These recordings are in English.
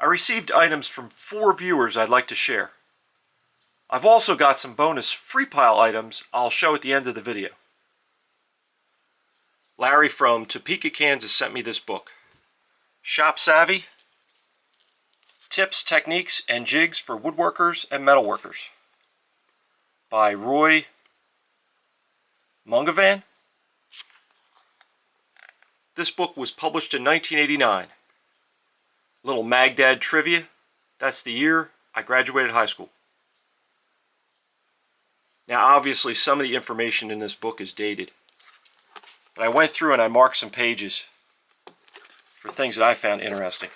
I received items from 4 viewers I'd like to share. I've also got some bonus free pile items I'll show at the end of the video. Larry from Topeka, Kansas sent me this book. Shop Savvy, Tips, Techniques, and Jigs for Woodworkers and Metalworkers by Roy Mungavan. This book was published in 1989. Little Magdad trivia, that's the year I graduated high school. Now obviously some of the information in this book is dated, but I went through and I marked some pages for things that I found interesting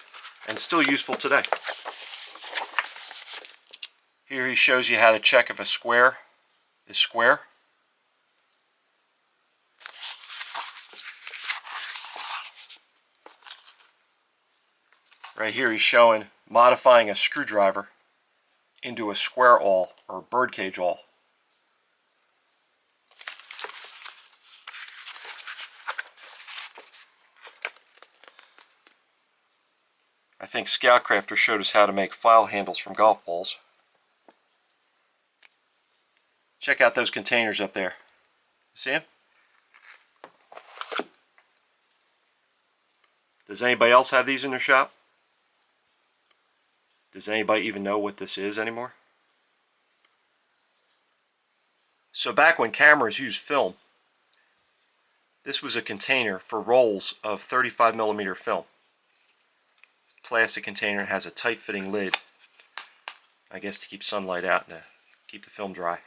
and still useful today. Here he shows you how to check if a square is square. Right here he's showing modifying a screwdriver into a square awl or birdcage awl. I think Scoutcrafter showed us how to make file handles from golf balls. Check out those containers up there. See them? Does anybody else have these in their shop? Does anybody even know what this is anymore? So back when cameras used film, this was a container for rolls of 35mm film. Plastic container, has a tight fitting lid, I guess to keep sunlight out and to keep the film dry.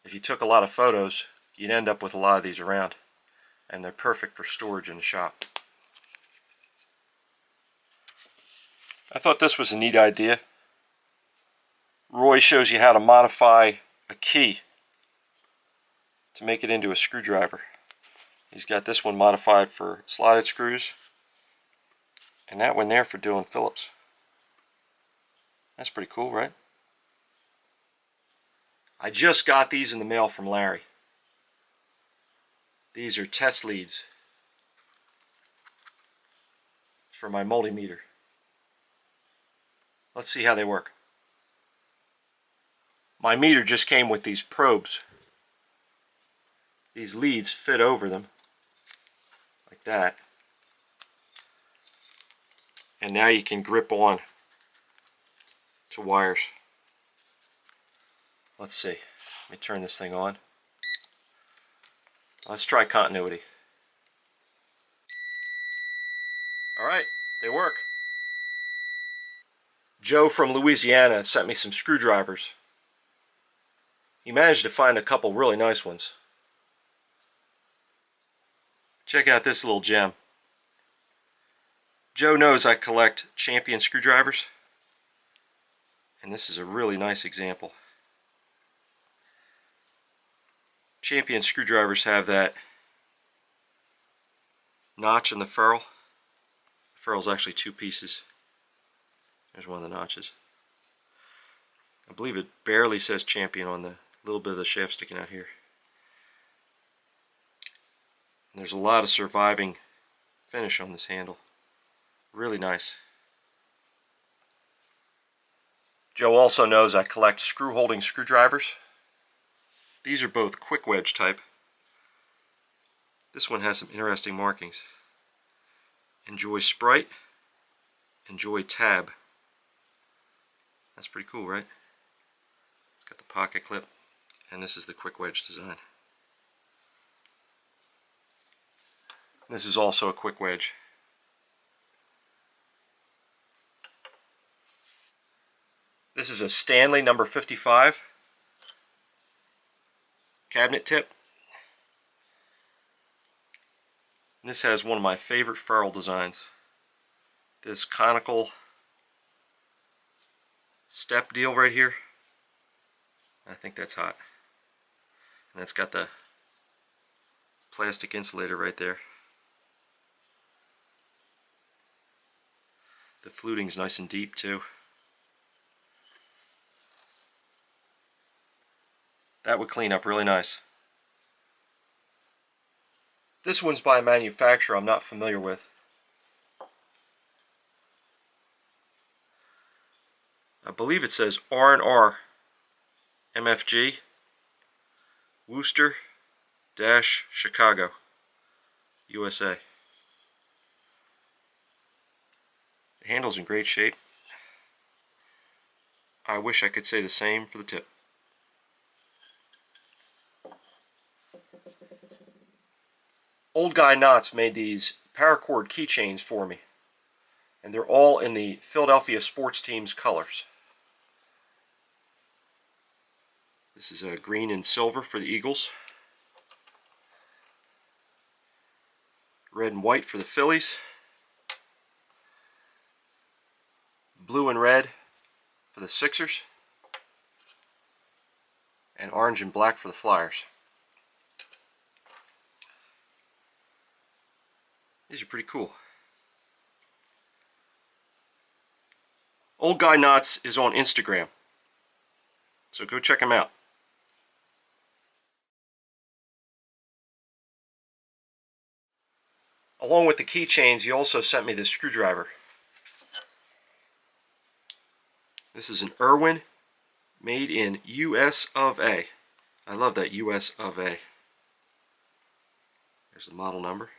If you took a lot of photos, you'd end up with a lot of these around, and they're perfect for storage in the shop. I thought this was a neat idea. Roy shows you how to modify a key to make it into a screwdriver. He's got this one modified for slotted screws, and that one there for doing Phillips. That's pretty cool, right? I just got these in the mail from Larry. These are test leads for my multimeter. Let's see how they work. My meter just came with these probes. These leads fit over them like that, and now you can grip on to wires. Let's see, let me turn this thing on. Let's try continuity. Alright, they work. Joe from Louisiana sent me some screwdrivers. He managed to find a couple really nice ones. Check out this little gem. Joe knows I collect Champion screwdrivers, and this is a really nice example. Champion screwdrivers have that notch in the ferrule. The ferrule is actually 2 pieces. There's one of the notches. I believe it barely says Champion on the little bit of the shaft sticking out here. And there's a lot of surviving finish on this handle. Really nice. Joe also knows I collect screw holding screwdrivers. These are both quick wedge type. This one has some interesting markings. Enjoy Sprite, Enjoy Tab. That's pretty cool, right? Got the pocket clip, and this is the quick wedge design. This is also a quick wedge. This is a Stanley number 55 cabinet tip. And this has one of my favorite ferrule designs. This conical step deal right here. I think that's hot. And it's got the plastic insulator right there. The fluting's nice and deep too. That would clean up really nice. This one's by a manufacturer I'm not familiar with. believe it says R&R MFG Worcester Chicago USA. The handle's in great shape. I wish I could say the same for the tip. Old Guy Knots made these paracord keychains for me, and they're all in the Philadelphia sports team's colors. This is a green and silver for the Eagles, red and white for the Phillies, blue and red for the Sixers, and orange and black for the Flyers. These are pretty cool. Old Guy Knots is on Instagram, so go check him out. Along with the keychains, he also sent me this screwdriver. This is an Irwin, made in US of A. I love that US of A. There's the model number.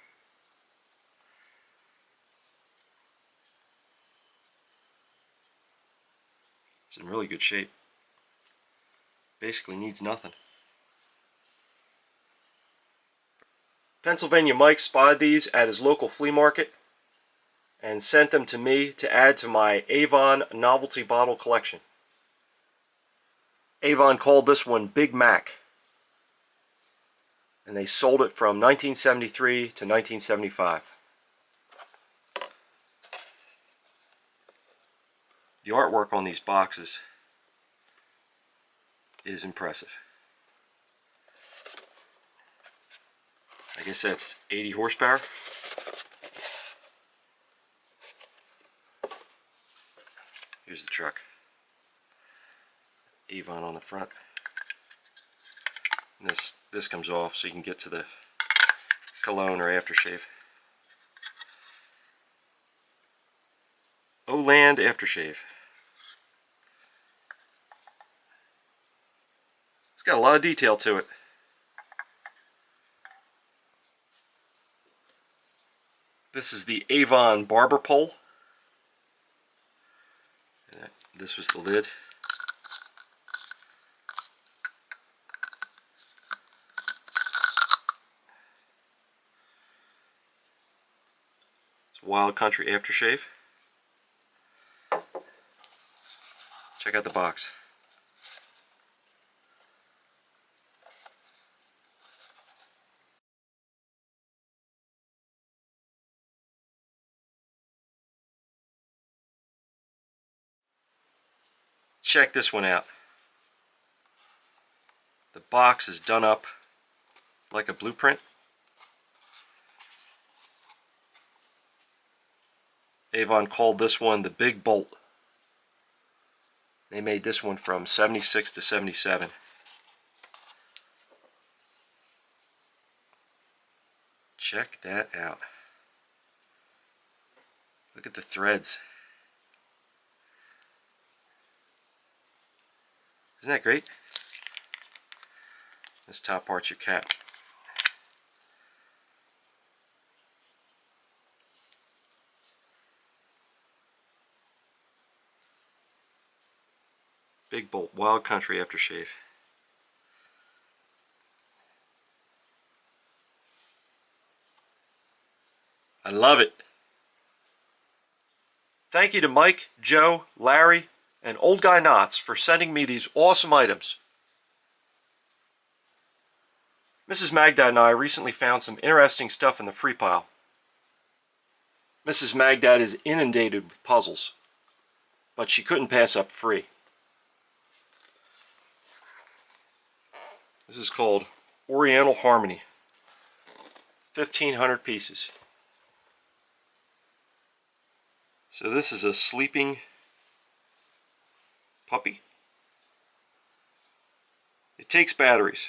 It's in really good shape. Basically needs nothing. Pennsylvania Mike spotted these at his local flea market and sent them to me to add to my Avon novelty bottle collection. Avon called this one Big Mac, and they sold it from 1973 to 1975. The artwork on these boxes is impressive. I guess that's 80 horsepower. Here's the truck. Avon on the front. And this comes off so you can get to the cologne or aftershave. Oland aftershave. It's got a lot of detail to it. This is the Avon barber pole. This was the lid. It's Wild Country aftershave. Check out the box. Check this one out. The box is done up like a blueprint. Avon called this one the Big Bolt. They made this one from 76 to 77. Check that out. Look at the threads. Isn't that great? This top part's your cap. Big Bolt Wild Country aftershave. I love it. Thank you to Mike, Joe, Larry, and Old Guy Knots for sending me these awesome items. Mrs. Magdad and I recently found some interesting stuff in the free pile. Mrs. Magdad is inundated with puzzles, but she couldn't pass up free. This is called Oriental Harmony. 1,500 pieces. So this is a sleeping puppy. It takes batteries.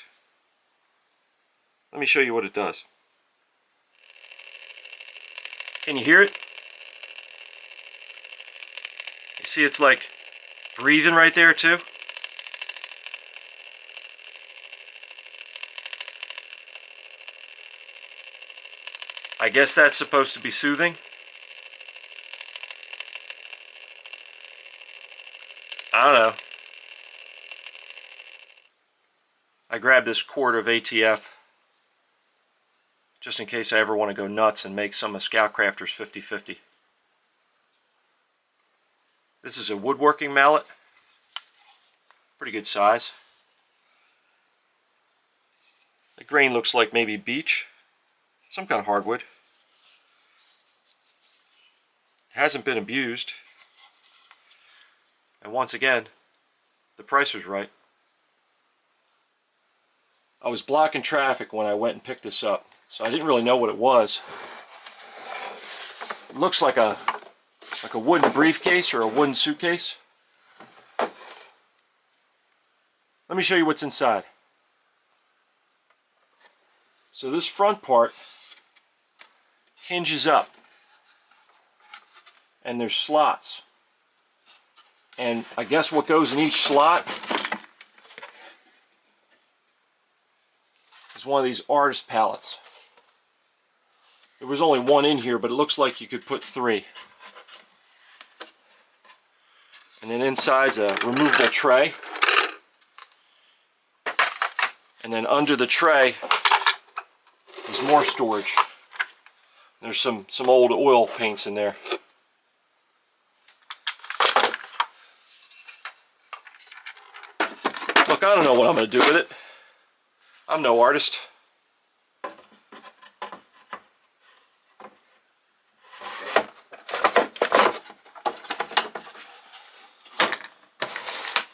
Let me show you what it does. Can you hear it? You see, it's like Breathing right there too. I guess that's supposed to be soothing. I don't know. I grabbed this quart of ATF just in case I ever want to go nuts and make some of Scoutcrafters 50/50. This is a woodworking mallet. Pretty good size. The grain looks like maybe beech. Some kind of hardwood. It hasn't been abused. And once again, the price was right. I was blocking traffic when I went and picked this up, so I didn't really know what it was. It looks like a wooden briefcase or a wooden suitcase. Let me show you what's inside. So this front part hinges up, and there's slots. And I guess what goes in each slot is one of these artist palettes. There was only one in here, but it looks like you could put 3. And then inside's a removable tray. And then under the tray is more storage. There's some old oil paints in there. Look, I don't know what I'm going to do with it. I'm no artist.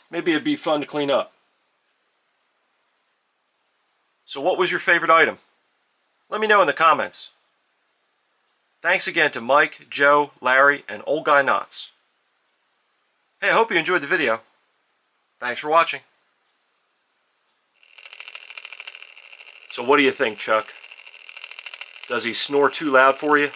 Maybe it'd be fun to clean up. So what was your favorite item? Let me know in the comments. Thanks again to Mike, Joe, Larry, and Old Guy Knots. Hey, I hope you enjoyed the video. Thanks for watching. So what do you think, Chuck? Does he snore too loud for you?